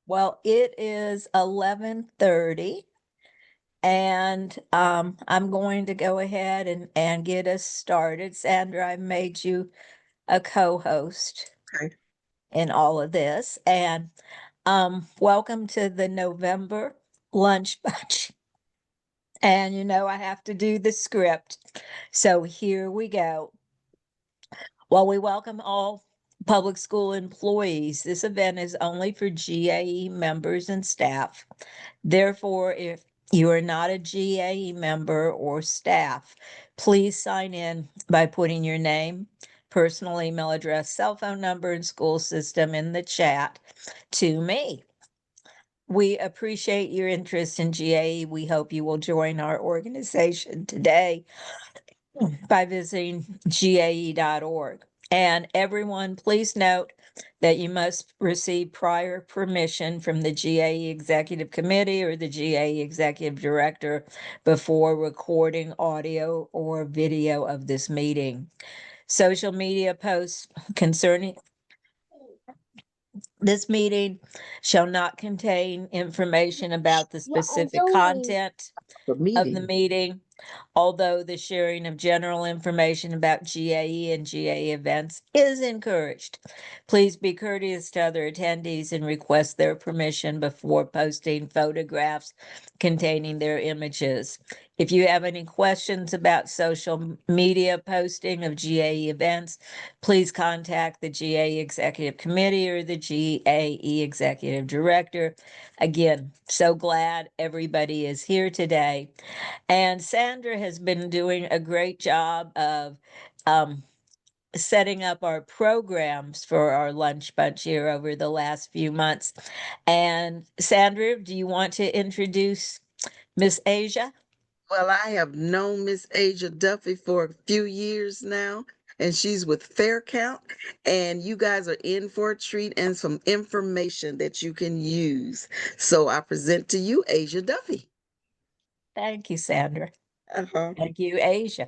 Well, it is 11:30 and I'm going to go ahead and get us started. Sandra, I made you a co-host Okay. in all of this. And welcome to the November lunch bunch. And I have to do the script. So here we go. While we welcome all public school employees, this event is only for GAE members and staff. Therefore, if you are not a GAE member or staff, please sign in by putting your name, personal email address, cell phone number, and school system in the chat to me. We appreciate your interest in GAE. We hope you will join our organization today by visiting gae.org. And everyone, please note that you must receive prior permission from the GAE Executive Committee or the GAE Executive Director before recording audio or video of this meeting. Social media posts concerning this meeting shall not contain information about the specific content The of the meeting. meeting, although the sharing of general information about GAE and GAE events is encouraged. Please be courteous to other attendees and request their permission before posting photographs containing their images. If you have any questions about social media posting of GAE events, please contact the GAE Executive Committee or the GAE Executive Director. Again, so glad everybody is here today. And Sandra has been doing a great job of um, setting up our programs for our lunch bunch here over the last few months. And Sandra, do you want to introduce Miss Asia? Well, I have known Miss Asia Duffy for a few years now, and she's with Fair Count. And you guys are in for a treat and some information that you can use. So I present to you Asia Duffy. Thank you, Sandra. Uh-huh. Thank you, Asia.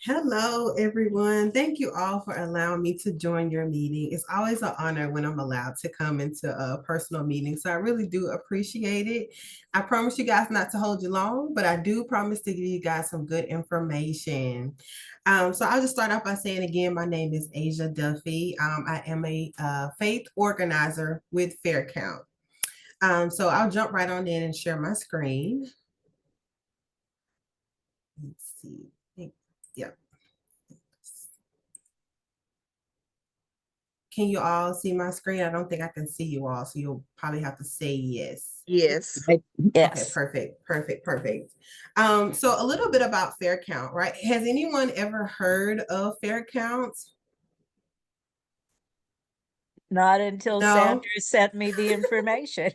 Hello, everyone. Thank you all for allowing me to join your meeting. It's always an honor when I'm allowed to come into a personal meeting. So I really do appreciate it. I promise you guys not to hold you long, but I do promise to give you guys some good information. So I'll just start off by saying again, my name is Asia Duffy. I am a faith organizer with Fair Count. So I'll jump right on in and share my screen. Let's see. Yep. Can you all see my screen? I don't think I can see you all, so you'll probably have to say yes. Yes. Okay, Yes. perfect. So a little bit about Fair Count, right? Has anyone ever heard of Fair Count? Not until No? Sandra sent me the information.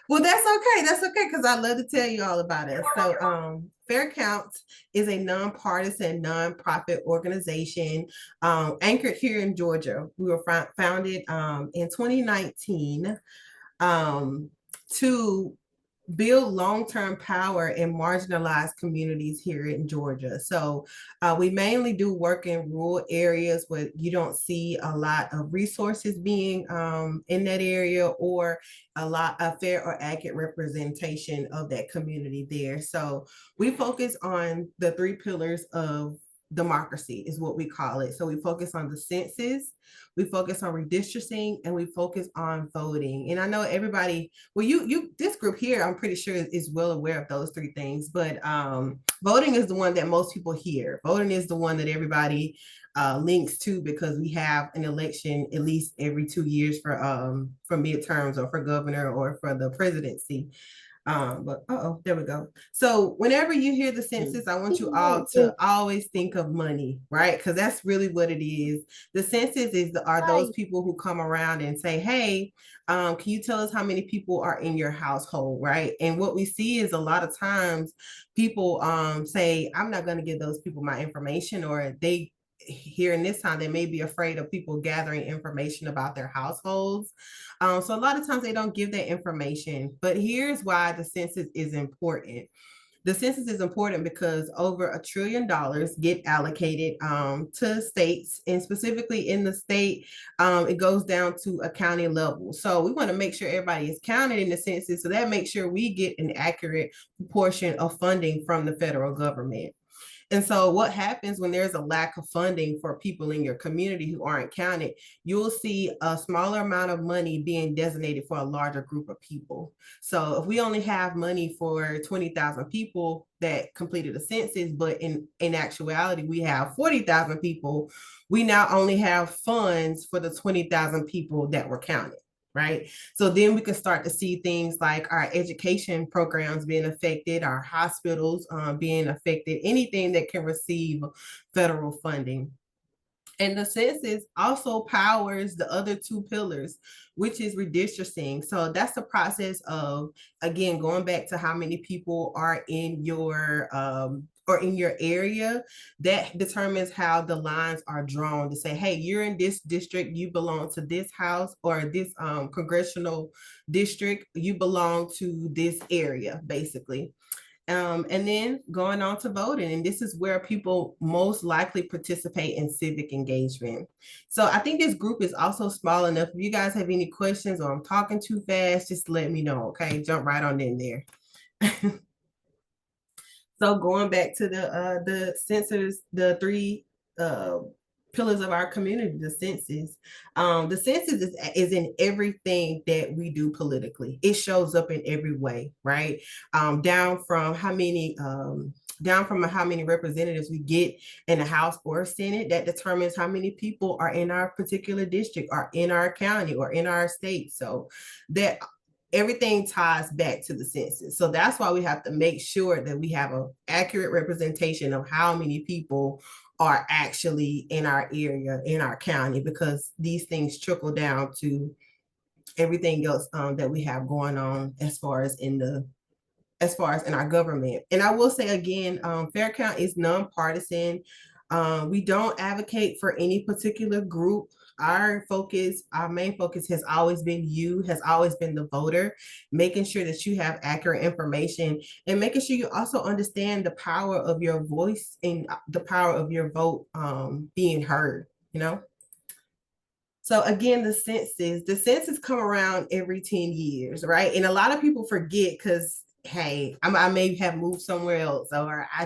Well, that's okay. That's okay because I love to tell you all about it. So, Fair Count is a nonpartisan, nonprofit organization anchored here in Georgia. We were founded in 2019 to build long-term power in marginalized communities here in Georgia. So we mainly do work in rural areas where you don't see a lot of resources being in that area or a fair or accurate representation of that community there. So we focus on the three pillars of democracy is what we call it. So we focus on the census, we focus on redistricting, and we focus on voting. And I know everybody, well, this group here, I'm pretty sure is well aware of those three things, but voting is the one that most people hear. Voting is the one that everybody links to because we have an election at least every 2 years for midterms or for governor or for the presidency. But there we go. So whenever you hear the census, I want you all to always think of money, right? Because that's really what it is. The census are those people who come around and say, hey, can you tell us how many people are in your household, right? And what we see is a lot of times people say, I'm not going to give those people my information, or they here in this time, they may be afraid of people gathering information about their households. So a lot of times they don't give that information. But here's why the census is important. The census is important because over $1 trillion get allocated to states, and specifically in the state, it goes down to a county level. So we want to make sure everybody is counted in the census, so that makes sure we get an accurate proportion of funding from the federal government. And so, what happens when there's a lack of funding for people in your community who aren't counted? You'll see a smaller amount of money being designated for a larger group of people. So, if we only have money for 20,000 people that completed a census, but in actuality, we have 40,000 people, we now only have funds for the 20,000 people that were counted. Right. So then we can start to see things like our education programs being affected, our hospitals being affected, anything that can receive federal funding. And the census also powers the other two pillars, which is redistricting. So that's the process of, again, going back to how many people are in your or in your area. That determines how the lines are drawn to say, hey, you're in this district, you belong to this house, or this congressional district, you belong to this area, basically. And then going on to voting. And this is where people most likely participate in civic engagement. So I think this group is also small enough. If you guys have any questions or I'm talking too fast, just let me know. Okay, jump right on in there. So going back to the census, the three pillars of our community, the census. The census is in everything that we do politically. It shows up in every way, right? Down from how many representatives we get in the House or Senate, that determines how many people are in our particular district, or in our county, or in our state. So that everything ties back to the census. So that's why we have to make sure that we have an accurate representation of how many people are actually in our area, in our county, because these things trickle down to everything else that we have going on as far as in our government. And I will say again, Fair Count is nonpartisan. We don't advocate for any particular group. Our main focus has always been the voter, making sure that you have accurate information, and making sure you also understand the power of your voice and the power of your vote being heard, you know? So again, the census come around every 10 years, right? And a lot of people forget because, hey, I may have moved somewhere else, or I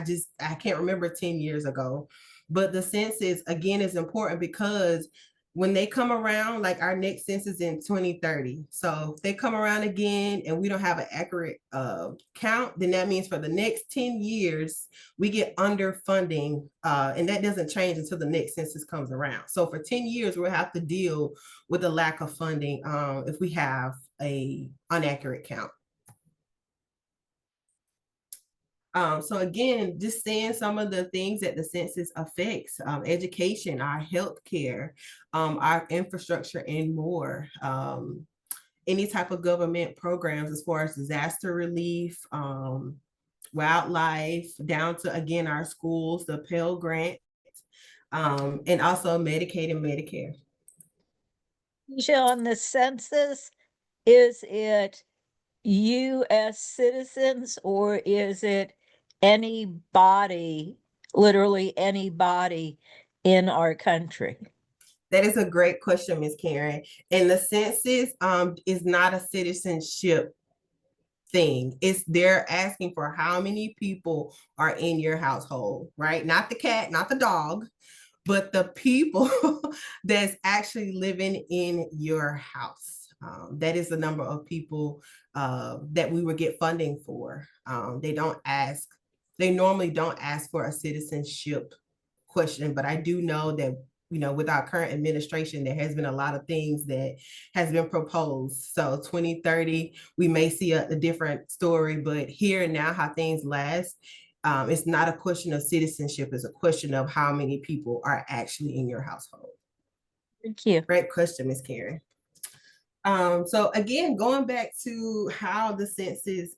can't remember 10 years ago. But the census, again, is important because when they come around, like our next census in 2030. So if they come around again and we don't have an accurate count, then that means for the next 10 years, we get underfunding, and that doesn't change until the next census comes around. So for 10 years, we'll have to deal with a lack of funding if we have a inaccurate count. So again, just saying some of the things that the census affects: education, our healthcare, our infrastructure, and more. Any type of government programs as far as disaster relief, wildlife, down to, again, our schools, the Pell Grant, and also Medicaid and Medicare. On the census, is it U.S. citizens, or is it anybody, literally anybody in our country? That is a great question, Ms. Karen. And the census is not a citizenship thing. They're asking for how many people are in your household, right? Not the cat, not the dog, but the people that's actually living in your house. That is the number of people that we would get funding for. They normally don't ask for a citizenship question, but I do know that, with our current administration, there has been a lot of things that has been proposed. So 2030, we may see a different story, but here and now, how things last, it's not a question of citizenship. It's a question of how many people are actually in your household. Thank you. Great question, Ms. Karen. So again, going back to how the census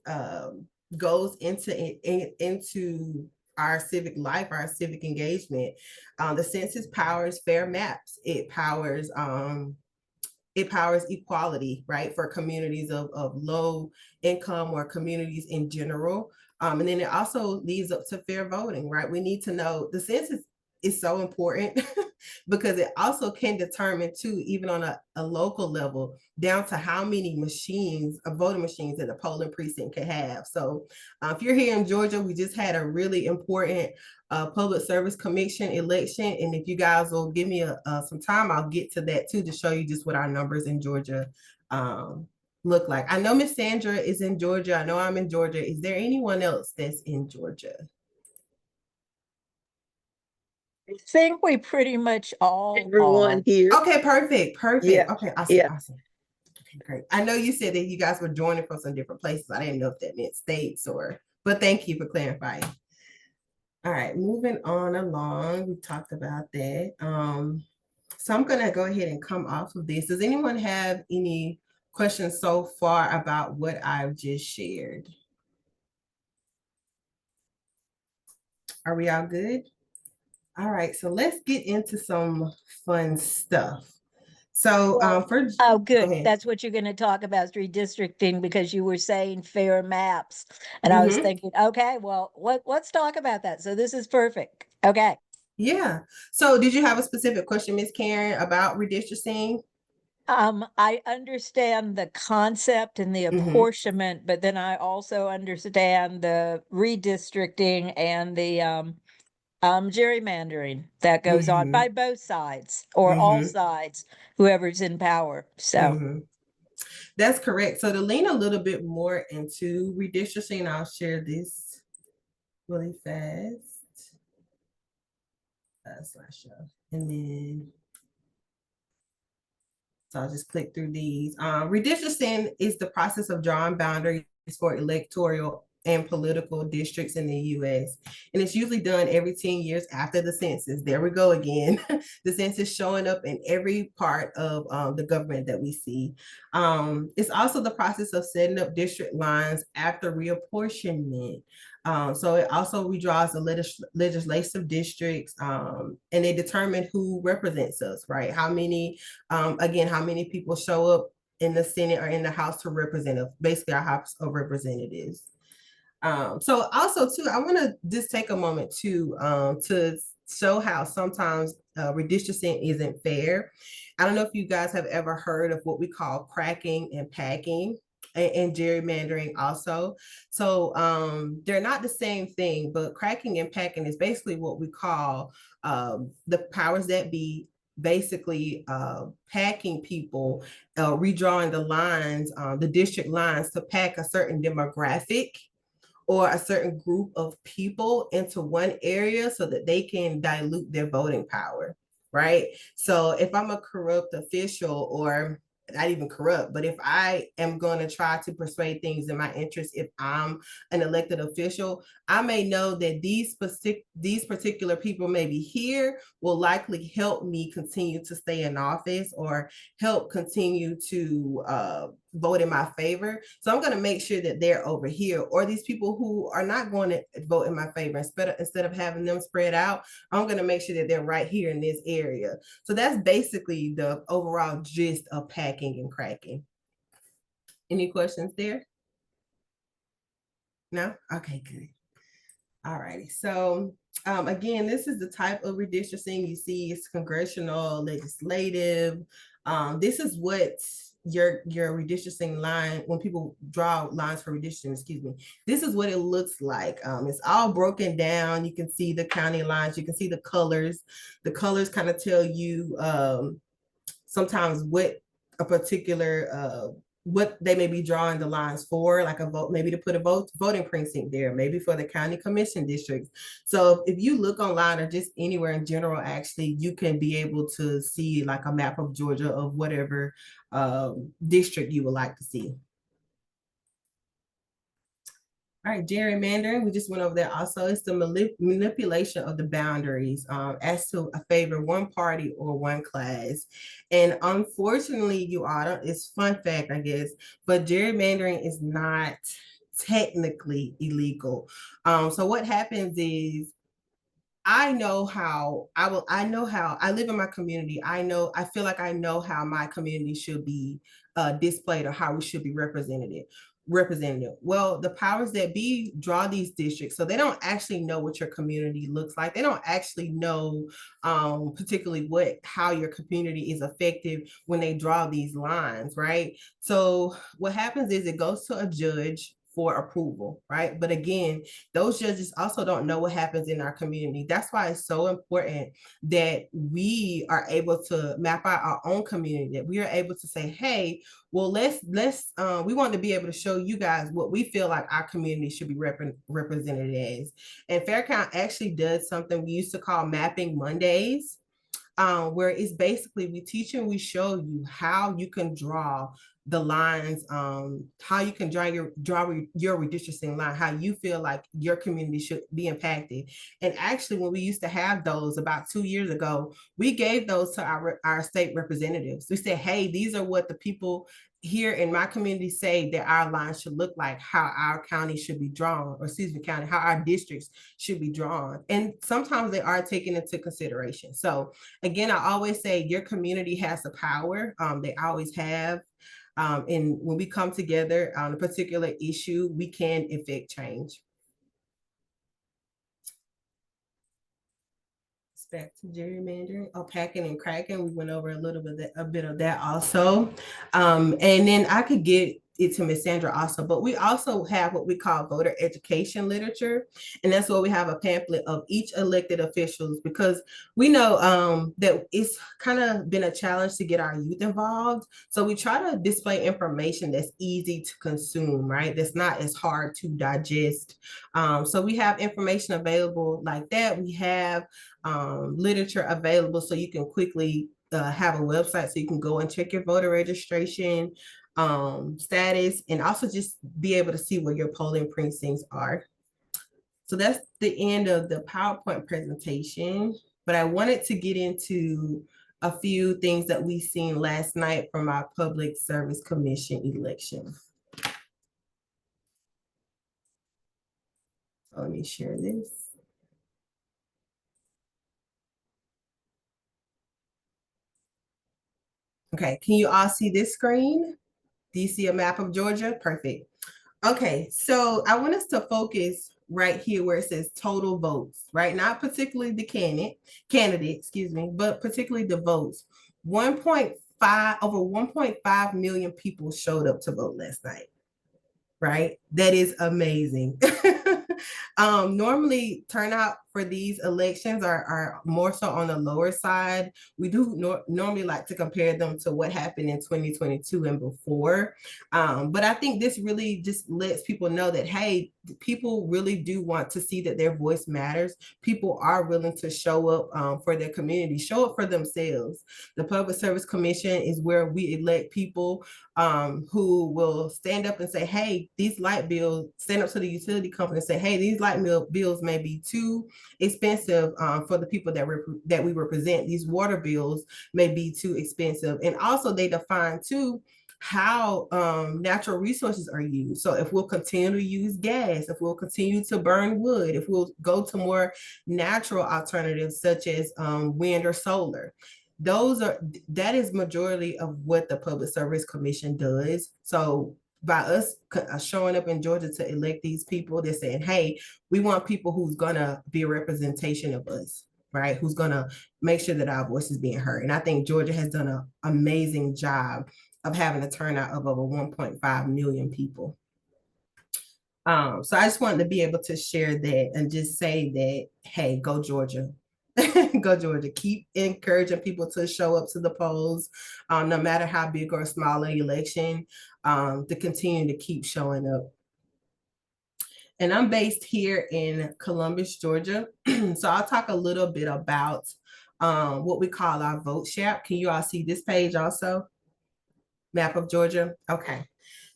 goes into our civic life, our civic engagement. The census powers fair maps. It powers equality, right, for communities of low income or communities in general. And then it also leads up to fair voting, right? We need to know the census is so important because it also can determine too, even on a local level, down to how many machines, voting machines that a polling precinct can have. So if you're here in Georgia, we just had a really important public service commission election. And if you guys will give me some time, I'll get to that too, to show you just what our numbers in Georgia look like. I know Miss Sandra is in Georgia. I know I'm in Georgia. Is there anyone else that's in Georgia? I think we pretty much all Everyone are. here. Okay, perfect. Yeah. Okay, awesome, awesome. Okay, great. I know you said that you guys were joining from some different places. I didn't know if that meant states but thank you for clarifying. All right, moving on along. We talked about that. So I'm gonna go ahead and come off of this. Does anyone have any questions so far about what I've just shared? Are we all good? All right, so let's get into some fun stuff. So Well, for oh, go good. ahead. That's what you're going to talk about, redistricting, because you were saying fair maps. And I was Mm-hmm. thinking, okay, well, let's talk about that. So this is perfect. Okay. Yeah. So did you have a specific question, Miss Karen, about redistricting? I understand the concept and the Mm-hmm. apportionment, but then I also understand the redistricting and the gerrymandering that goes on Mm-hmm. by both sides or all Mm-hmm. sides, whoever's in power. So, Mm-hmm. That's correct. So to lean a little bit more into redistricting, I'll share this really fast. Slideshow. And then so I'll just click through these. Redistricting is the process of drawing boundaries for electoral and political districts in the US. And it's usually done every 10 years after the census. There we go again. The census showing up in every part of the government that we see. It's also the process of setting up district lines after reapportionment. So it also redraws the legislative districts and they determine who represents us, right? How many again, how many people show up in the Senate or in the House to represent us, basically our House of Representatives. So also too, I want to just take a moment to show how sometimes redistricting isn't fair. I don't know if you guys have ever heard of what we call cracking and packing and gerrymandering also. So they're not the same thing, but cracking and packing is basically what we call the powers that be basically packing people, redrawing the lines, the district lines to pack a certain demographic or a certain group of people into one area so that they can dilute their voting power, right? So if I'm a corrupt official, or not even corrupt, but if I am going to try to persuade things in my interest, if I'm an elected official, I may know that these particular people maybe here will likely help me continue to stay in office or help continue to vote in my favor. So I'm going to make sure that they're over here, or these people who are not going to vote in my favor, instead of having them spread out, I'm going to make sure that they're right here in this area. So that's basically the overall gist of packing and cracking. Any questions there? No? Okay, good. All righty. So again, this is the type of redistricting you see. It's congressional, legislative. This is what your redistricting line, when people draw lines for redistricting, excuse me, this is what it looks like. It's all broken down. You can see the county lines. You can see the colors. The colors kind of tell you sometimes what a particular what they may be drawing the lines for, like a vote, maybe to put a voting precinct there, maybe for the county commission districts. So if you look online or just anywhere in general, actually, you can be able to see like a map of Georgia of whatever district you would like to see. All right, gerrymandering, we just went over that also. It's the manipulation of the boundaries as to favor one party or one class. And unfortunately, you all, it's fun fact, I guess, but gerrymandering is not technically illegal. So what happens is I know how I live in my community. I feel like I know how my community should be displayed or how we should be represented. representative? Well, the powers that be draw these districts, so they don't actually know what your community looks like. They don't actually know particularly how your community is effective when they draw these lines, right? So what happens is it goes to a judge for approval, right? But again, those judges also don't know what happens in our community. That's why it's so important that we are able to map out our own community, that we are able to say, hey, well, we want to be able to show you guys what we feel like our community should be represented as. And Faircount actually does something we used to call Mapping Mondays, where it's basically we teach and we show you how you can draw the lines, how you can draw your redistricting line, how you feel like your community should be impacted. And actually, when we used to have those about 2 years ago, we gave those to our state representatives. We said, hey, these are what the people here in my community say that our lines should look like, how our county should be drawn, or excuse me, county, how our districts should be drawn. And sometimes they are taken into consideration. So again, I always say your community has the power. They always have. And when we come together on a particular issue, we can effect change. Back to gerrymandering, packing and cracking. We went over a bit of that also. And then I could get it to Miss Sandra also, but we also have what we call voter education literature. And that's where we have a pamphlet of each elected officials, because we know that it's kind of been a challenge to get our youth involved. So we try to display information that's easy to consume, right? That's not as hard to digest. So we have information available like that. We have literature available so you can quickly have a website so you can go and check your voter registration status, and also just be able to see where your polling precincts are. So that's the end of the PowerPoint presentation, but I wanted to get into a few things that we seen last night from our Public Service Commission election. So let me share this. Okay, can you all see this screen? Do you see a map of Georgia? Perfect. Okay, so I want us to focus right here where it says total votes, right? Not particularly the candidate, excuse me, but particularly the votes. 1.5, over 1.5 million people showed up to vote last night, right? That is amazing. Normally turnout for these elections are more so on the lower side. We do normally like to compare them to what happened in 2022 and before. But I think this really just lets people know that, hey, people really do want to see that their voice matters. People are willing to show up for their community, show up for themselves. The Public Service Commission is where we elect people who will stand up and say, hey, these light bills, stand up to the utility company and say, hey, these light bills may be too expensive for the people that we represent. These water bills may be too expensive. And also they define too how natural resources are used. So if we'll continue to use gas, if we'll continue to burn wood, if we'll go to more natural alternatives such as wind or solar, that is majority of what the Public Service Commission does. So by us showing up in Georgia to elect these people, they're saying, hey, we want people who's gonna be a representation of us, right? Who's gonna make sure that our voice is being heard. And I think Georgia has done an amazing job of having a turnout of over 1.5 million people. So I just wanted to be able to share that and just say that, hey, go Georgia. Go Georgia. Keep encouraging people to show up to the polls, no matter how big or small an election, to continue to keep showing up. And I'm based here in Columbus, Georgia. So I'll talk a little bit about what we call our vote share. Can you all see this page also? Map of Georgia. Okay.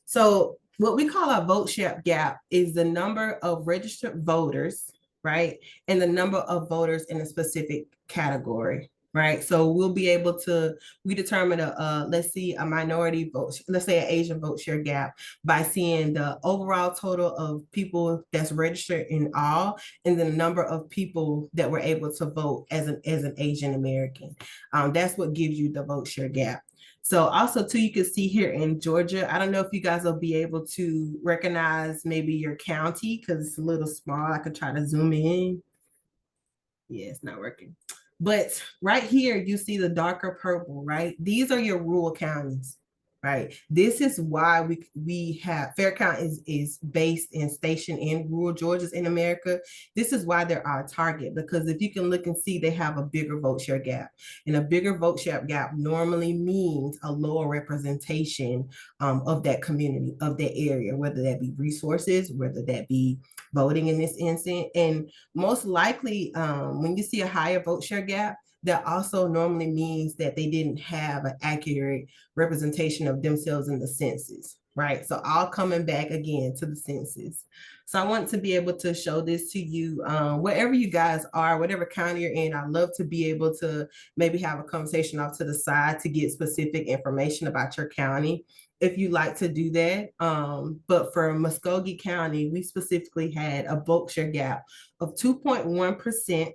So what we call our vote share gap is the number of registered voters, right? And the number of voters in a specific category. right? So we'll be able to, we determine let's see, a minority vote, let's say an Asian vote share gap by seeing the overall total of people that's registered in all, and then the number of people that were able to vote as an Asian American. That's what gives you the vote share gap. So also too, you can see here in Georgia, I don't know if you guys will be able to recognize maybe your county because it's a little small. I could try to zoom in. Yeah, it's not working. But right here, you see the darker purple, right? These are your rural counties, right? This is why we have Fair Count is based and stationed in rural Georgia's in America. This is why they're our target, because if you can look and see, they have a bigger vote share gap. And a bigger vote share gap normally means a lower representation of that community, of that area, whether that be resources, whether that be voting in this instance. And most likely, when you see a higher vote share gap, that also normally means that they didn't have an accurate representation of themselves in the census, right? So all coming back again to the census. So I want to be able to show this to you, wherever you guys are, whatever county you're in. I'd love to be able to maybe have a conversation off to the side to get specific information about your county, if you like to do that. But for Muskogee County, we specifically had a vote share gap of 2.1%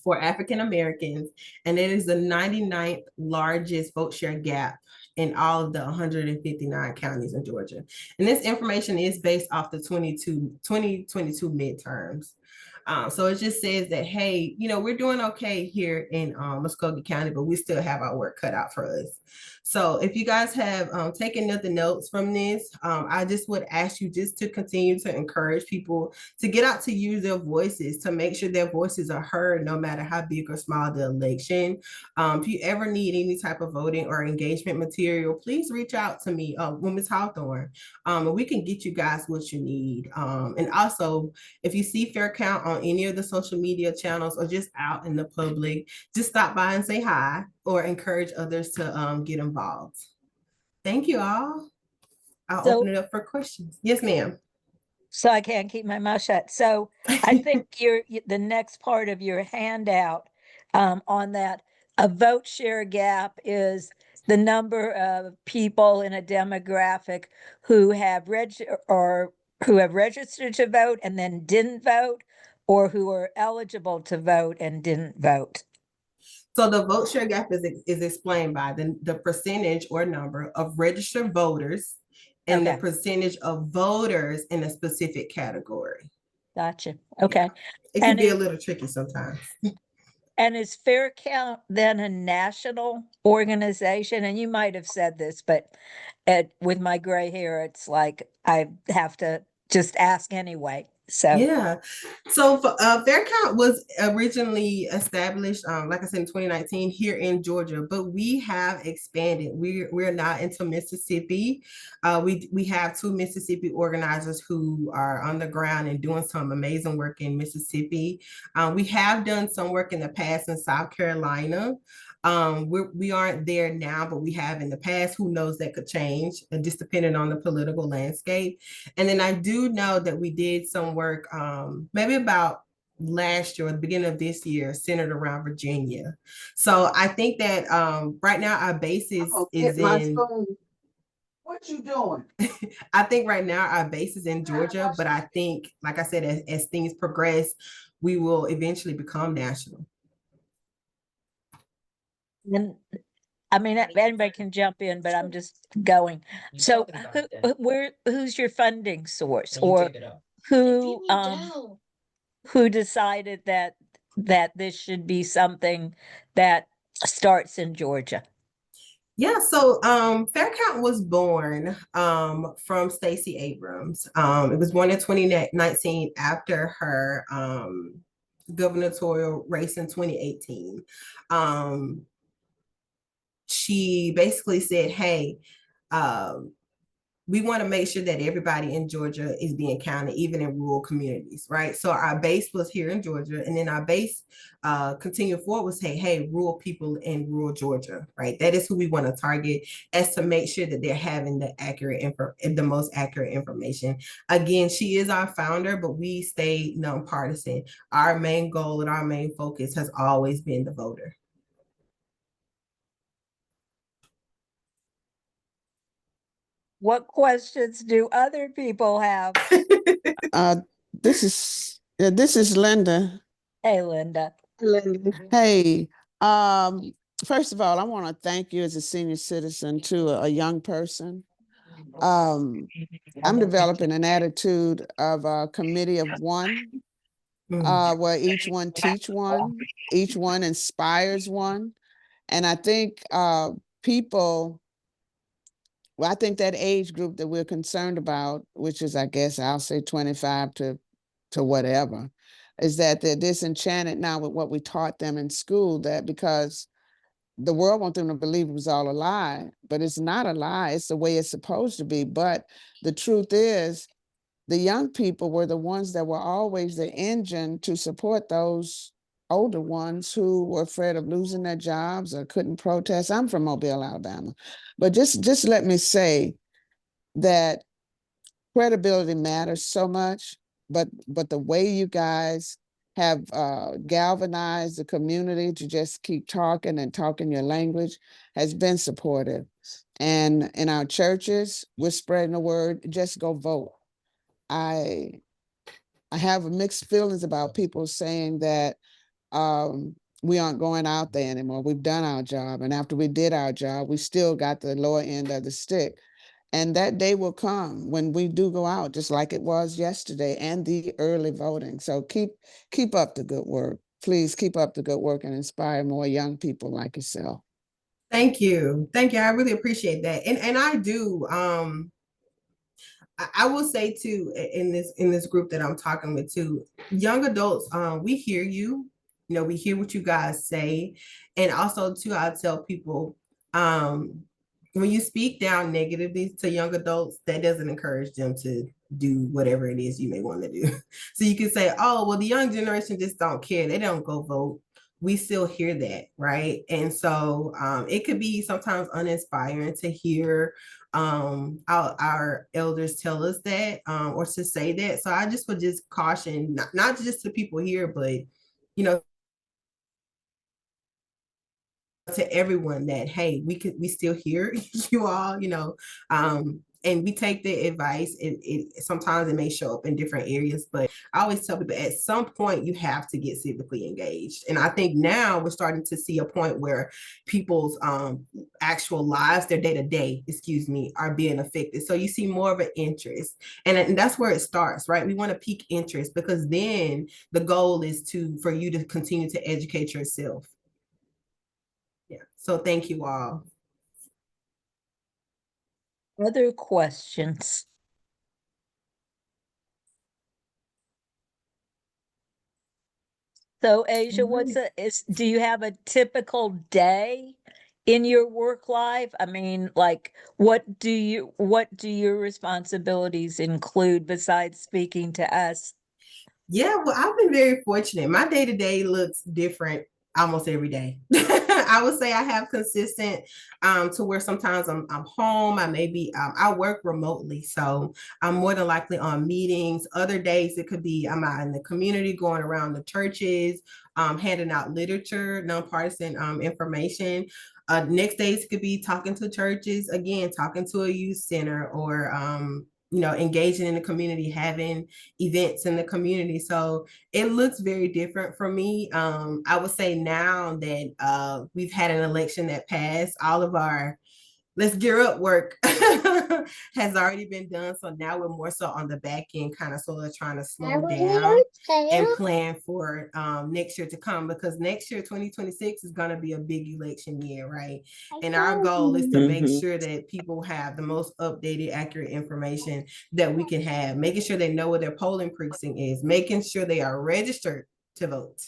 for African Americans, and it is the 99th largest vote share gap in all of the 159 counties in Georgia. And this information is based off the 2022 midterms. So it just says that, hey, we're doing okay here in Muskogee County, but we still have our work cut out for us. So if you guys have taken nothing notes from this, I just would ask you just to continue to encourage people to get out to use their voices, to make sure their voices are heard, no matter how big or small the election. If you ever need any type of voting or engagement material, please reach out to me, Ms. Hawthorne, and we can get you guys what you need. And also, if you see Fair Count on any of the social media channels or just out in the public, just stop by and say hi or encourage others to get involved. Thank you all. I'll open So, it up for questions. Yes, ma'am. so I can't keep my mouth shut. So I think the next part of your handout, on that, a vote share gap is the number of people in a demographic who have who have registered to vote and then didn't vote, or who are eligible to vote and didn't vote. So the vote share gap is explained by the percentage or number of registered voters and the Okay, percentage of voters in a specific category. gotcha. Okay. It can And be a is little tricky sometimes. And is Fair Count then a national organization? And you might have said this, but with my gray hair, it's like I have to just ask anyway. So, Yeah. So Fair Count was originally established, like I said, in 2019 here in Georgia, but we have expanded. We're now into Mississippi. We have two Mississippi organizers who are on the ground and doing some amazing work in Mississippi. We have done some work in the past in South Carolina. We aren't there now, but we have in the past. Who knows, that could change, just depending on the political landscape. And then I do know that we did some work, maybe about last year or the beginning of this year, centered around Virginia. So I think that right now our base is in. What you doing? I think right now our base is in Georgia, but I think, like I said, as things progress, we will eventually become national. and I mean, anybody can jump in, but I'm just going. So, who's your funding source, or who who decided that this should be something that starts in Georgia? Yeah, so Fair Count was born from Stacey Abrams. It was born in 2019 after her gubernatorial race in 2018. She basically said, hey, um, we want to make sure that everybody in Georgia is being counted, even in rural communities, right? So our base was here in Georgia, and then our base continued forward was, hey, rural people in rural Georgia, right? That is who we want to target, as to make sure that they're having the most accurate information. Again, she is our founder, but we stay nonpartisan. Our main goal and our main focus has always been the voter. What questions do other people have? Uh, this is Linda. Hey, Linda. Linda. Hey, um, first of all, I want to thank you as a senior citizen to a young person. Um, I'm developing an attitude of a committee of one, Mm. where each one teach one, each one inspires one, and I think people. Well, I think that age group that we're concerned about, which is, I guess, I'll say 25 to whatever, is that they're disenchanted now with what we taught them in school. That because the world wants them to believe it was all a lie, but it's not a lie. It's the way it's supposed to be. But the truth is, the young people were the ones that were always the engine to support those older ones who were afraid of losing their jobs or couldn't protest. I'm from Mobile, Alabama. But just let me say that credibility matters so much, but the way you guys have galvanized the community to just keep talking and talking your language has been supportive. And in our churches, we're spreading the word, just go vote. I I have mixed feelings about people saying that we aren't going out there anymore. We've done our job. And after we did our job, we still got the lower end of the stick. And that day will come when we do go out, just like it was yesterday, and the early voting. So keep up the good work. Please keep up the good work and inspire more young people like yourself. Thank you. Thank you. I really appreciate that. And I do. I will say too, in this group that I'm talking with too, young adults, we hear you. You know, we hear what you guys say, and also too, I tell people, um, when you speak down negatively to young adults, that doesn't encourage them to do whatever it is you may want to do. So you can say, "Oh, well, the young generation just don't care. They don't go vote." We still hear that, right? And so it could be sometimes uninspiring to hear our elders tell us that or to say that. So I just would just caution, not just to people here, but you know, to everyone that hey, we still hear you all, and we take the advice. It sometimes it may show up in different areas, but I always tell people at some point you have to get civically engaged. And I think now we're starting to see a point where people's actual lives, their day-to-day, excuse me, are being affected. So you see more of an interest. And that's where it starts, right? We want to pique interest because then the goal is for you to continue to educate yourself. Yeah. So thank you all. Other questions? So Asia, do you have a typical day in your work life? I mean, like what do your responsibilities include besides speaking to us? Yeah, well, I've been very fortunate. My day to day looks different almost every day. I would say I have consistent to where sometimes I'm home. I work remotely, so I'm more than likely on meetings. Other days it could be I'm out in the community, going around the churches, handing out literature, nonpartisan information. Next days could be talking to churches again, talking to a youth center, or engaging in the community, having events in the community. So it looks very different for me. I would say now that we've had an election that passed, all of our let's gear up work has already been done. So now we're more so on the back end, kind of sort of trying to slow down and plan for next year to come, because next year, 2026, is going to be a big election year, right? And our goal is to make sure that people have the most updated, accurate information that we can have, making sure they know where their polling precinct is, making sure they are registered to vote.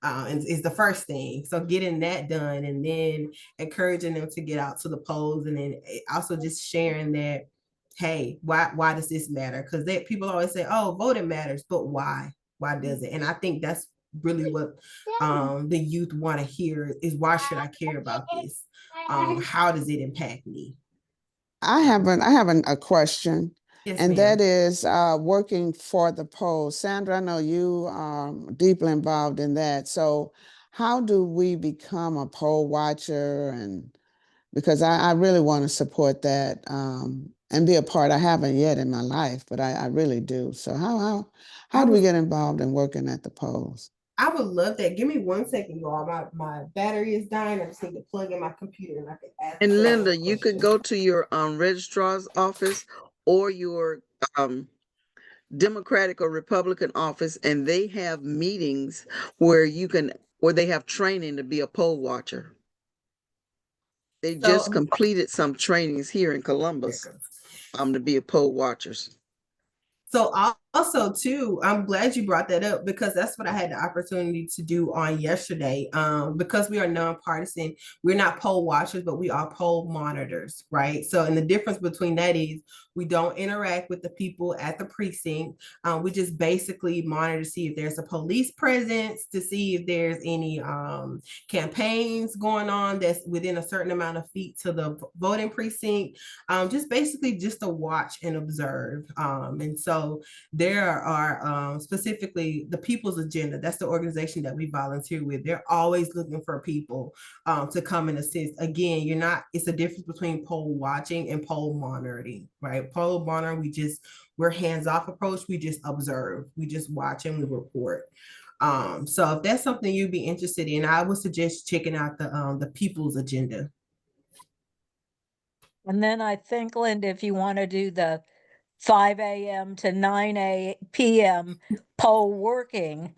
Is the first thing. So getting that done, and then encouraging them to get out to the polls, and then also just sharing that, hey, why does this matter? Because people always say, oh, voting matters, but why? Why does it? And I think that's really what the youth want to hear is, why should I care about this? How does it impact me? I have a question, Yes, and that ma'am. is working for the poll. Sandra, I know you are deeply involved in that. So, how do we become a poll watcher? And because I really want to support that, and be a part. I haven't yet in my life, but I really do. So how do we get involved in working at the polls? I would love that. Give me 1 second, y'all. My battery is dying. I just need to plug in my computer and I can ask. And Linda, you could go to your registrar's office or your Democratic or Republican office, and they have meetings where they have training to be a poll watcher. They just So completed some trainings here in Columbus to be a poll watchers. So also too, I'm glad you brought that up because that's what I had the opportunity to do on yesterday. Because we are nonpartisan, we're not poll watchers, but we are poll monitors, right? So, and the difference between that is we don't interact with the people at the precinct. We just basically monitor to see if there's a police presence, to see if there's any campaigns going on that's within a certain amount of feet to the voting precinct. Just basically just to watch and observe. And so there are specifically the People's Agenda. That's the organization that we volunteer with. They're always looking for people to come and assist. Again, it's a difference between poll watching and poll monitoring, right? Poll monitoring, we're hands-off approach. We just observe, we just watch and we report. So if that's something you'd be interested in, I would suggest checking out the People's Agenda. And then I think, Linda, if you want to do the 5 a.m. to 9 p.m. poll working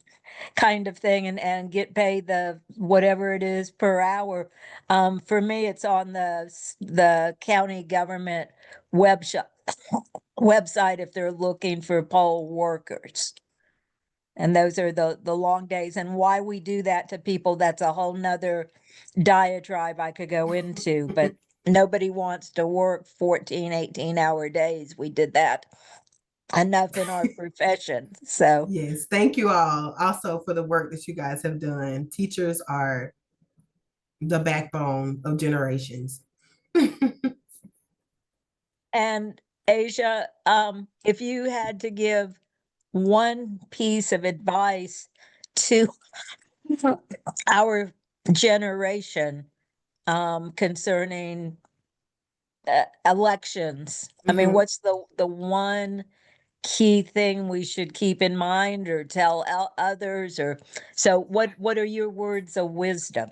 kind of thing and get paid the whatever it is per hour. For me, it's on the county government website if they're looking for poll workers. And those are the long days. And why we do that to people, that's a whole nother diatribe I could go into, but nobody wants to work 14, 18-hour days. We did that enough in our profession. So yes, thank you all also for the work that you guys have done. Teachers are the backbone of generations. and Asia, if you had to give one piece of advice to our generation concerning elections, I mean, what's the one key thing we should keep in mind or tell others? Or so what are your words of wisdom?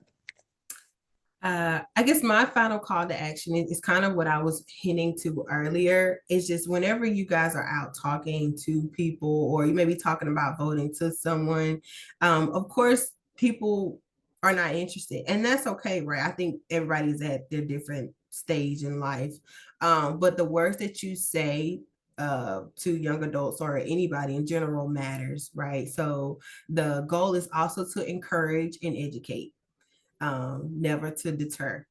I guess my final call to action is kind of what I was hinting to earlier. It's just whenever you guys are out talking to people, or you may be talking about voting to someone, of course, people are not interested, and that's okay, right? I think everybody's at their different stage in life. But the words that you say to young adults or anybody in general matters, right? So the goal is also to encourage and educate, never to deter.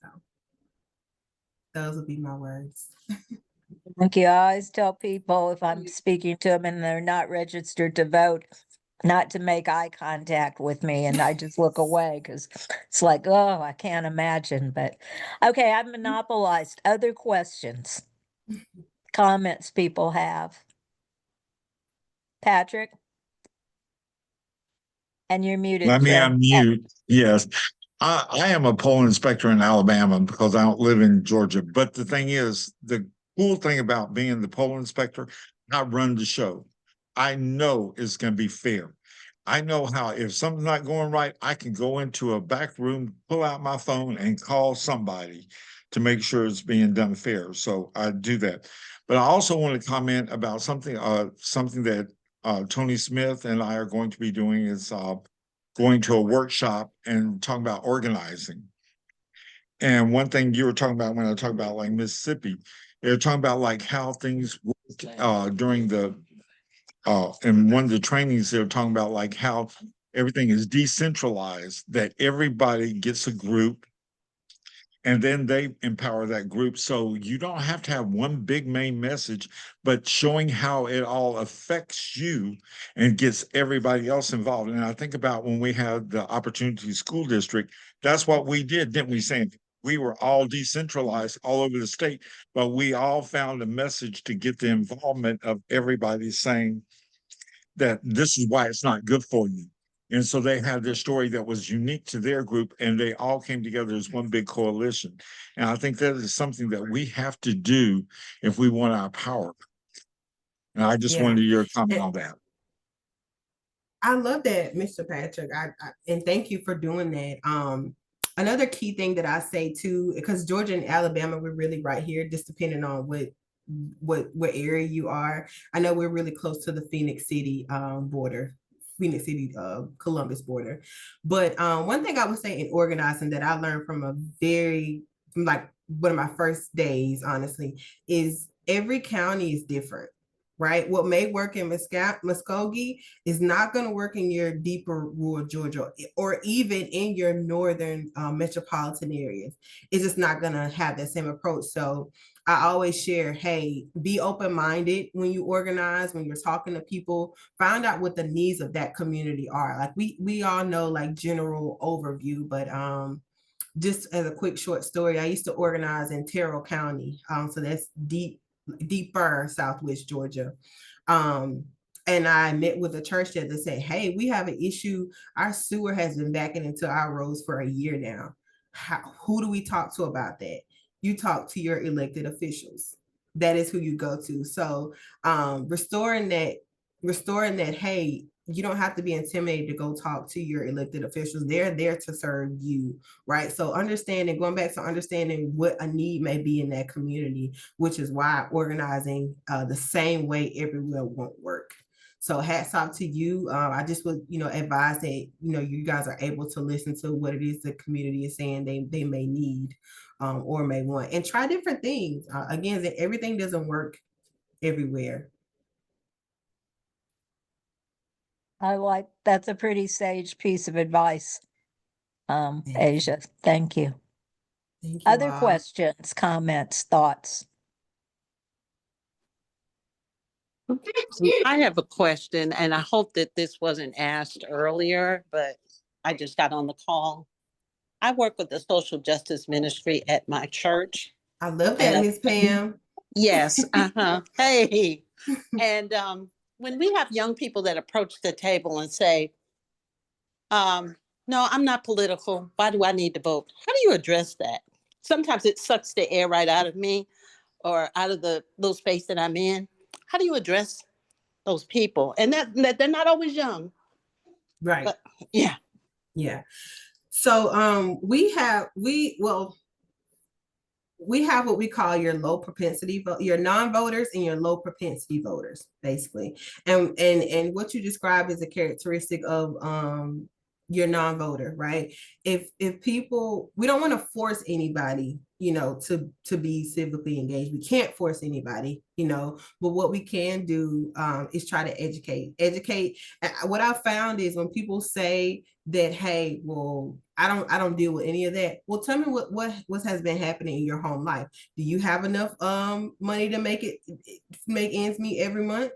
So those would be my words. Thank you. I always tell people if I'm speaking to them and they're not registered to vote, not to make eye contact with me, and I just look away because it's like, oh, I can't imagine. But okay, I've monopolized. Other questions, comments people have? Patrick? And you're muted, Let me Joe. unmute. Yes. I am a poll inspector in Alabama because I don't live in Georgia. But the thing is, the cool thing about being the poll inspector, I run the show. I know it's going to be fair. I know how, if something's not going right, I can go into a back room, pull out my phone, and call somebody to make sure it's being done fair. So I do that. But I also want to comment about something that Tony Smith and I are going to be doing is going to a workshop and talking about organizing. And one thing you were talking about when I talk about like Mississippi, they're talking about like how things work during the in one of the trainings they're talking about like how everything is decentralized, that everybody gets a group and then they empower that group. So you don't have to have one big main message, but showing how it all affects you and gets everybody else involved. And I think about when we had the Opportunity School District, that's what we did, didn't we, Sam? We were all decentralized all over the state, but we all found a message to get the involvement of everybody saying that this is why it's not good for you. And so they had this story that was unique to their group, and they all came together as one big coalition. And I think that is something that we have to do if we want our power. And I just Yeah. wanted your comment on that. I love that, Mr. Patrick. And thank you for doing that. Another key thing that I say too, because Georgia and Alabama, we're really right here, just depending on what area you are. I know we're really close to the Phoenix City border, Phoenix City, Columbus border. But one thing I would say in organizing that I learned from like one of my first days, honestly, is every county is different. Right, what may work in Muskogee is not going to work in your deeper rural Georgia or even in your northern metropolitan areas. It's just not going to have that same approach. So I always share, hey, be open-minded when you organize, when you're talking to people, find out what the needs of that community are. Like we all know like general overview, but just as a quick short story, I used to organize in Terrell County. So that's deeper Southwest Georgia. And I met with a church that they said, hey, we have an issue. Our sewer has been backing into our roads for a year now. Who do we talk to about that? You talk to your elected officials. That is who you go to. So restoring that, hey, you don't have to be intimidated to go talk to your elected officials. They're there to serve you, right? So going back to understanding what a need may be in that community, which is why organizing the same way everywhere won't work. So hats off to you. I just would, advise that, you guys are able to listen to what it is the community is saying they may need or may want, and try different things. Again, that everything doesn't work everywhere. That's a pretty sage piece of advice, Asia. Thank you. Thank you. Other questions, comments, thoughts? I have a question, and I hope that this wasn't asked earlier, but I just got on the call. I work with the social justice ministry at my church. I love that, Miss Pam. Yes. Hey. And when we have young people that approach the table and say, no, I'm not political. Why do I need to vote? How do you address that? Sometimes it sucks the air right out of me or out of the little space that I'm in. How do you address those people? And that they're not always young. Right. But, yeah. Yeah. So we have what we call your low propensity your non-voters and your low propensity voters, basically. And what you describe is a characteristic of your non-voter, right? If people, we don't want to force anybody, to be civically engaged. We can't force anybody, but what we can do is try to educate. What I found is when people say that, hey, well, I don't deal with any of that. Well, tell me what has been happening in your home life. Do you have enough money to make ends meet every month?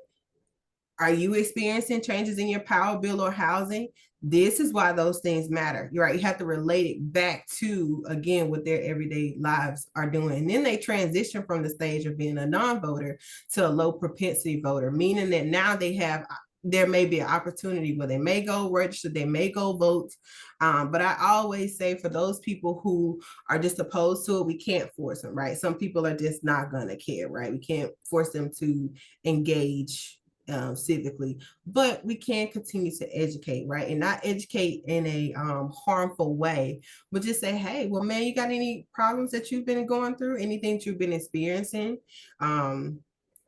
Are you experiencing changes in your power bill or housing? This is why those things matter. You're right. You have to relate it back to, again, what their everyday lives are doing. And then they transition from the stage of being a non-voter to a low propensity voter, meaning that now there may be an opportunity where they may go register, they may go vote. But I always say for those people who are just opposed to it, we can't force them, right? Some people are just not going to care, right? We can't force them to engage civically, but we can continue to educate, right? And not educate in a harmful way, but just say, hey, well, man, you got any problems that you've been going through, anything that you've been experiencing?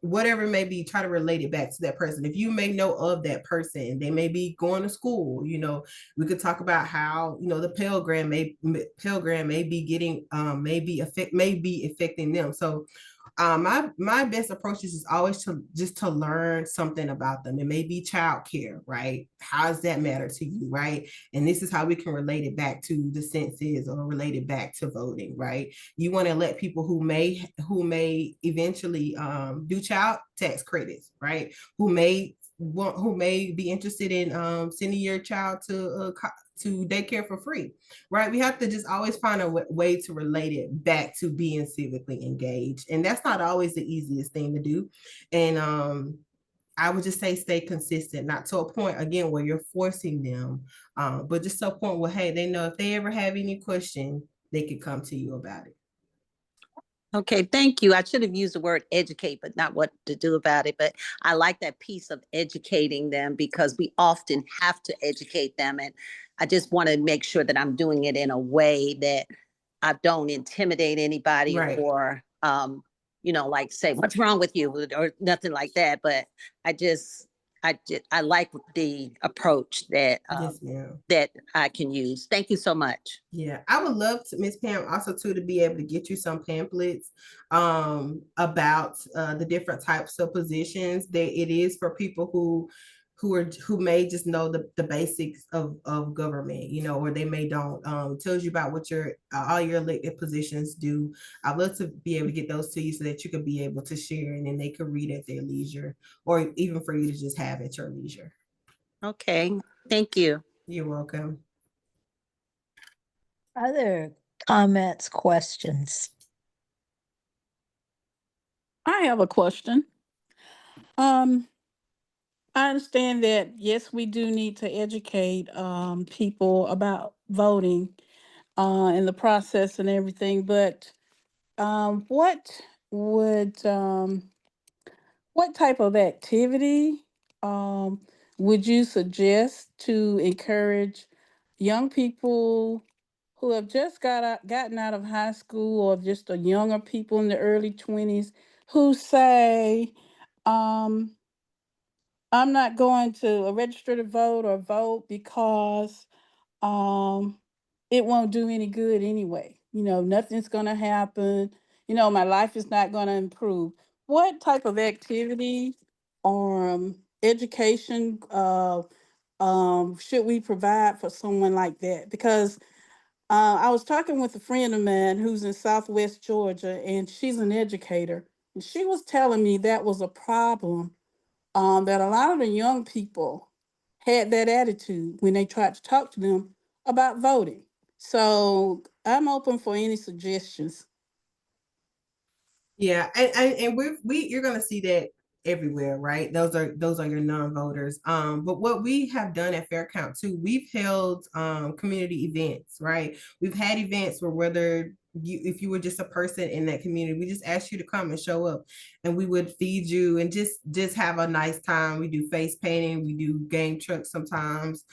Whatever it may be, try to relate it back to that person. If you may know of that person, they may be going to school, we could talk about how, the Pell Grant may be getting, may be affecting them. So my best approach is always to learn something about them. It may be childcare, right? How does that matter to you, right? And this is how we can relate it back to the census or relate it back to voting, right? You want to let people who may eventually do child tax credits, right? Who may be interested in sending your child to daycare for free, right? We have to just always find a way to relate it back to being civically engaged. And that's not always the easiest thing to do. And I would just say stay consistent, not to a point again where you're forcing them, but just to a point where, hey, they know if they ever have any question, they could come to you about it. Okay, thank you. I should have used the word educate, but not what to do about it. But I like that piece of educating them because we often have to educate them. And I just want to make sure that I'm doing it in a way that I don't intimidate anybody Right. or, like say, what's wrong with you or nothing like that. But I like the approach Yes, ma'am. that I can use. Thank you so much. Yeah, I would love to, Miss Pam, also too, to be able to get you some pamphlets about the different types of positions that it is for people who may just know the basics of government, or they may don't. It tells you about what your all your elected positions do. I'd love to be able to get those to you so that you could be able to share and then they could read at their leisure, or even for you to just have at your leisure. Okay, thank you. You're welcome. Other comments, questions? I have a question. I understand that, yes, we do need to educate people about voting and the process and everything, but what would what type of activity um, would you suggest to encourage young people who have just gotten out of high school, or just a younger people in the early 20s who say, um, I'm not going to register to vote or vote because um it won't do any good anyway. Nothing's going to happen. My life is not going to improve. What type of activity or education should we provide for someone like that? Because I was talking with a friend of mine who's in Southwest Georgia, and she's an educator. And she was telling me that was a problem, that a lot of the young people had that attitude when they tried to talk to them about voting. So I'm open for any suggestions. Yeah, and you're gonna see that everywhere, right? Those are your non-voters. But what we have done at Fair Count too, we've held community events, right? We've had events where whether if you were just a person in that community, we just asked you to come and show up, and we would feed you and just have a nice time. We do face painting, we do game trucks sometimes.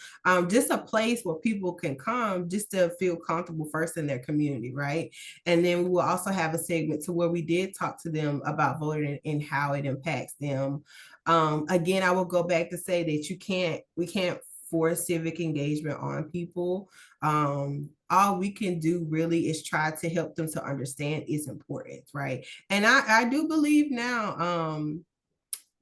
Just a place where people can come just to feel comfortable first in their community, right? And then we will also have a segment to where we did talk to them about voting and how it impacts them. Again, I will go back to say that we can't force civic engagement on people. All we can do really is try to help them to understand it's important, right? And I do believe now,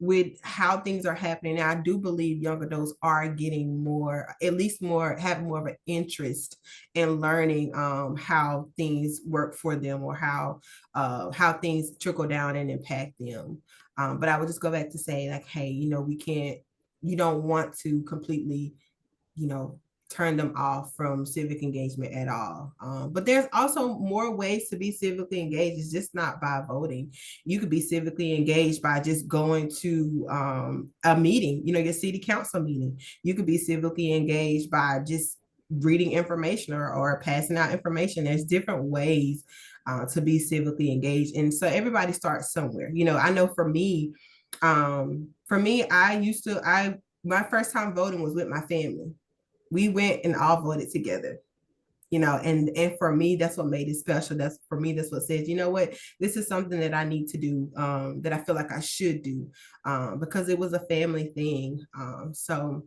with how things are happening, I do believe young adults are getting more, at least more, have more of an interest in learning how things work for them, or how things trickle down and impact them. But I would just go back to say, like, hey, we can't, you don't want to completely, you know, turn them off from civic engagement at all. But there's also more ways to be civically engaged. It's just not by voting. You could be civically engaged by just going to a meeting, your city council meeting. You could be civically engaged by just reading information, or passing out information. There's different ways to be civically engaged. And so everybody starts somewhere. I know for me, my first time voting was with my family. We went and all voted together, and for me, that's what made it special. That's what says, what, this is something that I need to do, that I feel like I should do, because it was a family thing. So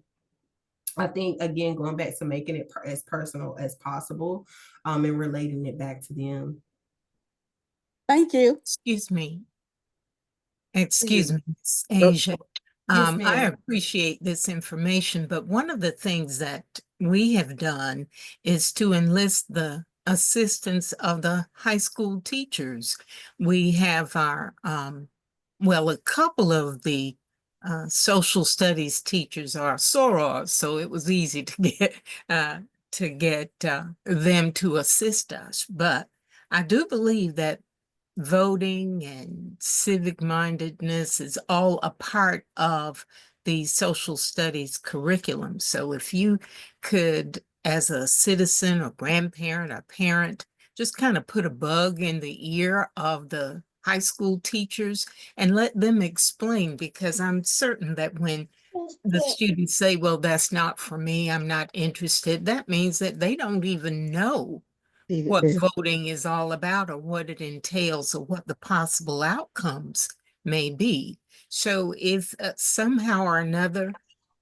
I think, again, going back to making it as personal as possible, and relating it back to them. Thank you. Excuse me. Excuse me, Ms. Oh. Asia. Yes, I ma'am. appreciate this information, but one of the things that we have done is to enlist the assistance of the high school teachers. We have a couple of the social studies teachers are sorors, so it was easy to get them to assist us. But I do believe that voting and civic mindedness is all a part of the social studies curriculum. So if you could, as a citizen or grandparent or parent, just kind of put a bug in the ear of the high school teachers and let them explain, because I'm certain that when the students say, well, that's not for me, I'm not interested, that means that they don't even know what voting is all about or what it entails or what the possible outcomes may be. So if somehow or another,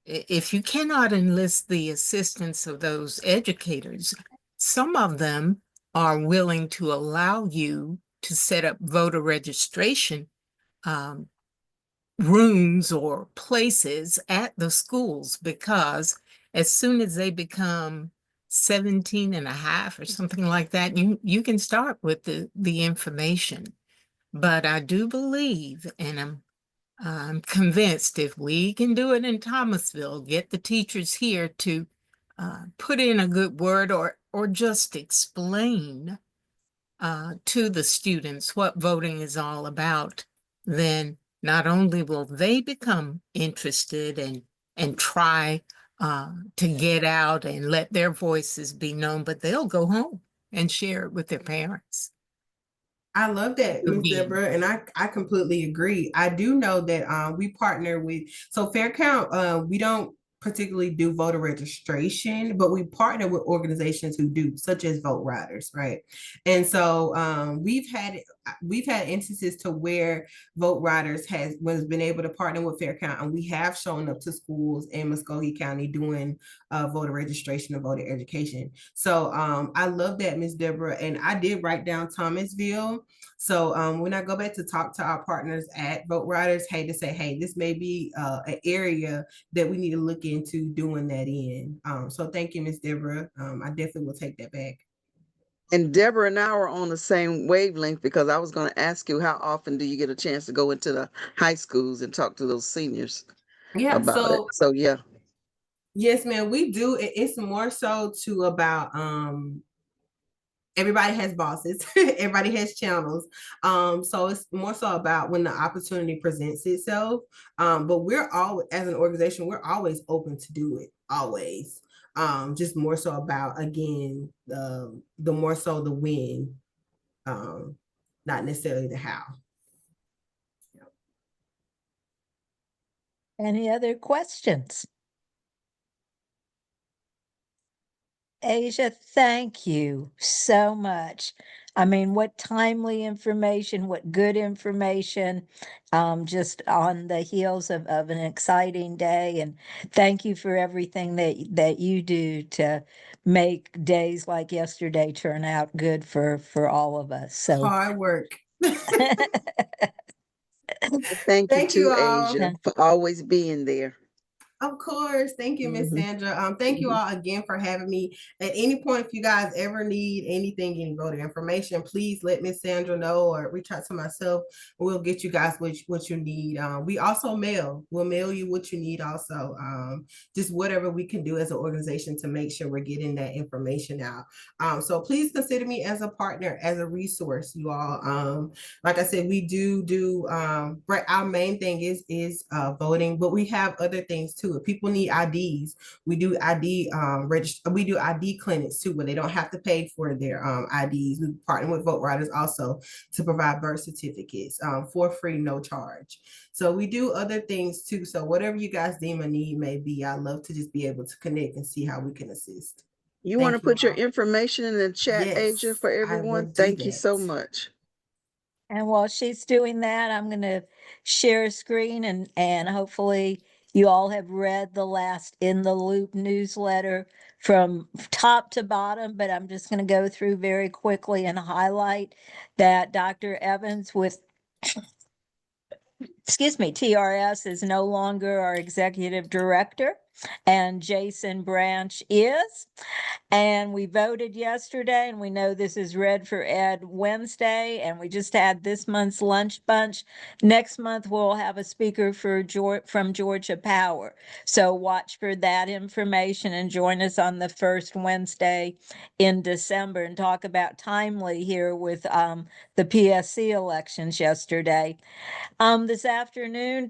if you cannot enlist the assistance of those educators, some of them are willing to allow you to set up voter registration um, rooms or places at the schools, because as soon as they become 17 and a half or something like that, you can start with the information. But I do believe, and I'm convinced, if we can do it in Thomasville, get the teachers here to put in a good word or just explain to the students what voting is all about, then not only will they become interested and try to get out and let their voices be known, but they'll go home and share it with their parents. I love that, Ms. Deborah, and I completely agree. I do know that we partner with, so Fair Count, we don't particularly do voter registration, but we partner with organizations who do, such as Vote Riders, right? And so we've had instances to where Vote Riders was been able to partner with Fair Count, and we have shown up to schools in Muskogee County doing voter registration and voter education. So I love that, Ms. Deborah, and I did write down Thomasville. So when I go back to talk to our partners at Vote Riders, hey, to say, hey, this may be an area that we need to look into doing that in. So thank you, Ms. Deborah. I definitely will take that back. And Deborah and I are on the same wavelength, because I was going to ask you, how often do you get a chance to go into the high schools and talk to those seniors Yeah, about it? so So yeah. yes, ma'am, we do. It's more so to about everybody has bosses, everybody has channels. So it's more so about when the opportunity presents itself. But we're all, as an organization, we're always open to do it, always. Just more so about, again, the more so the when, not necessarily the how. Any other questions? Asia, thank you so much. I mean, what timely information, what good information, just on the heels of an exciting day. And thank you for everything that you do to make days like yesterday turn out good for all of us. So Hard work. Thank you Thank you too, all. Asia, for always being there. Of course. Thank you, Miss Mhm. Sandra. Thank you Mhm. all again for having me. At any point, if you guys ever need anything, any voter information, please let Miss Sandra know or reach out to myself. We'll get you guys what you need. We also we'll mail you what you need also. Just whatever we can do as an organization to make sure we're getting that information out. So please consider me as a partner, as a resource, you all. Like I said, we do right, our main thing is voting, but we have other things too. If people need IDs, we do ID we do ID clinics too, where they don't have to pay for their IDs. We partner with Vote Riders also to provide birth certificates for free, no charge. So we do other things too. So whatever you guys deem a need may be, I love to just be able to connect and see how we can assist. You want to Thank you put your all. information in the chat, Asia, Yes, for I will everyone? do Thank you that. so much. And while she's doing that, I'm going to share a screen and hopefully you all have read the last In the Loop newsletter from top to bottom, but I'm just going to go through very quickly and highlight that Dr. Evans with excuse me, TRS is no longer our executive director. and Jason Branch is. And we voted yesterday, and we know this is Red for Ed Wednesday, and we just had this month's lunch bunch. Next month, we'll have a speaker from Georgia Power. So watch for that information and join us on the first Wednesday in December and talk about timely here with the PSC elections yesterday. This afternoon,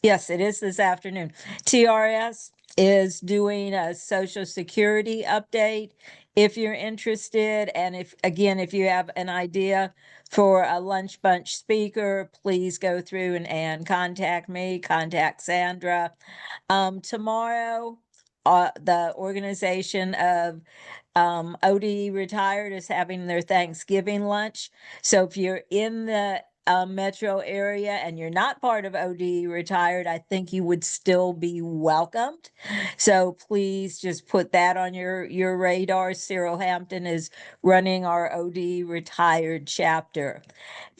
yes, it is this afternoon. TRS is doing a Social Security update. If you're interested, and if you have an idea for a lunch bunch speaker, please go through and contact me, contact Sandra. Tomorrow, the organization of ODE-Retired is having their Thanksgiving lunch. So if you're in the metro area and you're not part of ODE-Retired, I think you would still be welcomed. So please just put that on your radar. Cyril Hampton is running our ODE-Retired chapter.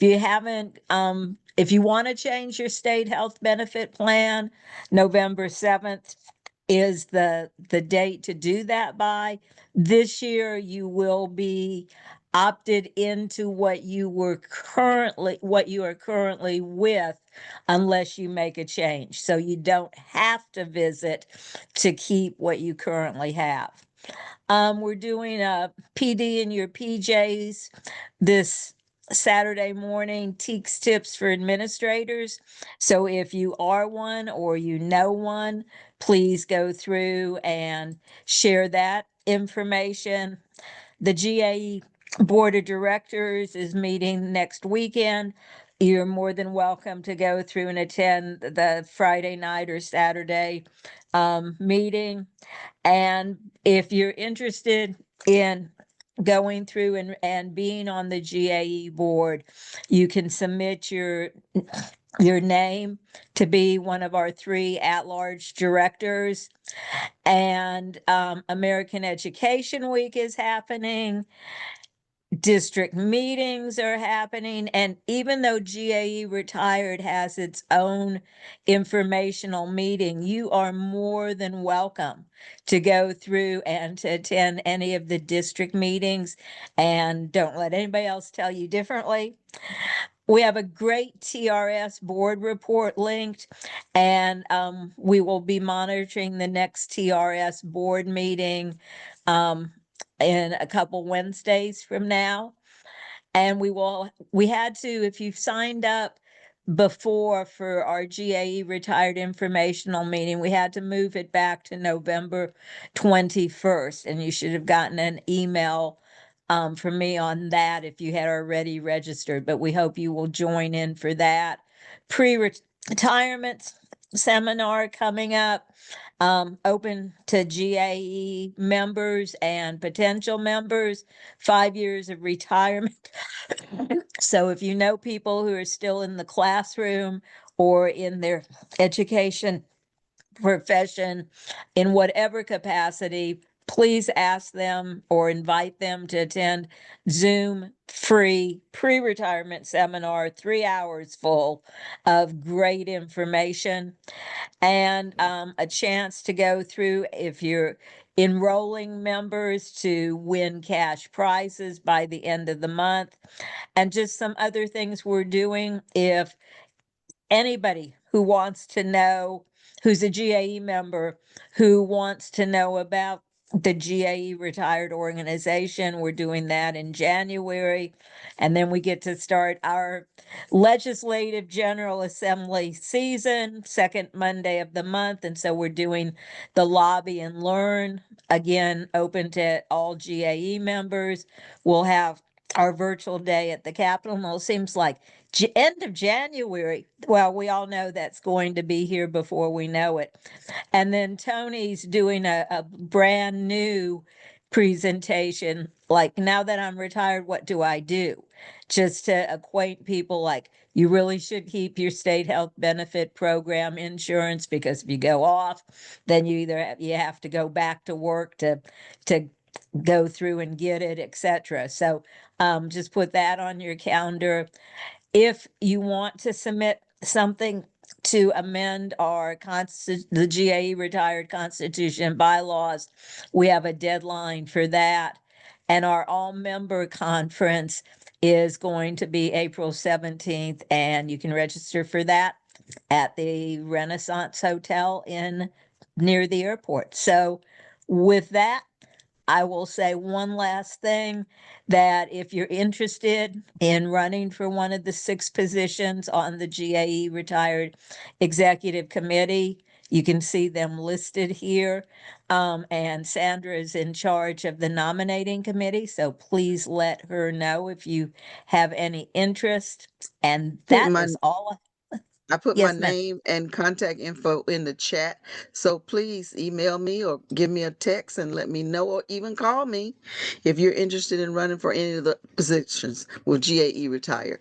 If you want to change your state health benefit plan, November 7th is the date to do that by. This year you will be opted into what you are currently with, unless you make a change. So you don't have to visit to keep what you currently have. We're doing a PD in your PJs this Saturday morning, Teaks Tips for Administrators. So if you are one or you know one, please go through and share that information. The GAE Board of Directors is meeting next weekend. You're more than welcome to go through and attend the Friday night or Saturday meeting. And if you're interested in going through and being on the GAE board, you can submit your name to be one of our 3 at-large directors. And American Education Week is happening. District meetings are happening. And even though GAE-Retired has its own informational meeting, you are more than welcome to go through and to attend any of the district meetings. And don't let anybody else tell you differently. We have a great TRS board report linked, and we will be monitoring the next TRS board meeting in a couple Wednesdays from now. And we had to, if you've signed up before for our GAE-Retired informational meeting, we had to move it back to November 21st. And you should have gotten an email from me on that if you had already registered, but we hope you will join in for that. Pre-retirement seminar coming up, open to GAE members and potential members, 5 years of retirement. So if you know people who are still in the classroom or in their education profession in whatever capacity, please ask them or invite them to attend Zoom free pre-retirement seminar, 3 hours full of great information, and a chance to go through, if you're enrolling members, to win cash prizes by the end of the month, and just some other things we're doing. If anybody who wants to know, who's a GAE member, who wants to know about the GAE-Retired organization, we're doing that in January. And then we get to start our legislative general assembly season, second Monday of the month. And so we're doing the lobby and learn, again, open to all GAE members. We'll have our virtual day at the Capitol. And it seems like end of January. Well, we all know that's going to be here before we know it. And then Tony's doing a brand new presentation, like, now that I'm retired, what do I do? Just to acquaint people, like, you really should keep your state health benefit program insurance, because if you go off, then you have to go back to work to go through and get it, etc. So just put that on your calendar. If you want to submit something to amend the GAE retired constitution and bylaws. We have a deadline for that. And our all-member conference is going to be April 17th, and you can register for that at the Renaissance Hotel near the airport. So with that, I will say one last thing, that if you're interested in running for one of the 6 positions on the GAE Retired Executive Committee, you can see them listed here. And Sandra is in charge of the nominating committee, so please let her know if you have any interest. And Put that my is all. I put my Yes, ma'am. name and contact info in the chat. So please email me or give me a text and let me know, or even call me if you're interested in running for any of the positions with GAE Retired.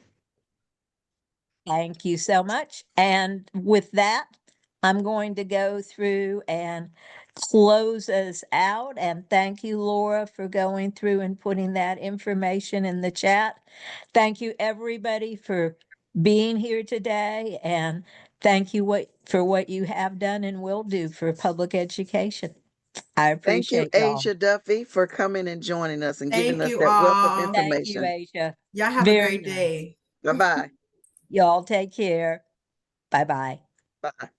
Thank you so much. And with that, I'm going to go through and close us out. And thank you, Laura, for going through and putting that information in the chat. Thank you, everybody, for being here today. And thank you for what you have done and will do for public education. I Thank you, appreciate y'all. Asia Duffy, for coming and joining us and giving Thank us you that wealth of all. Thank you, information. Asia. Y'all have a Very great nice. day. Bye-bye. Y'all take care. Bye-bye. Bye.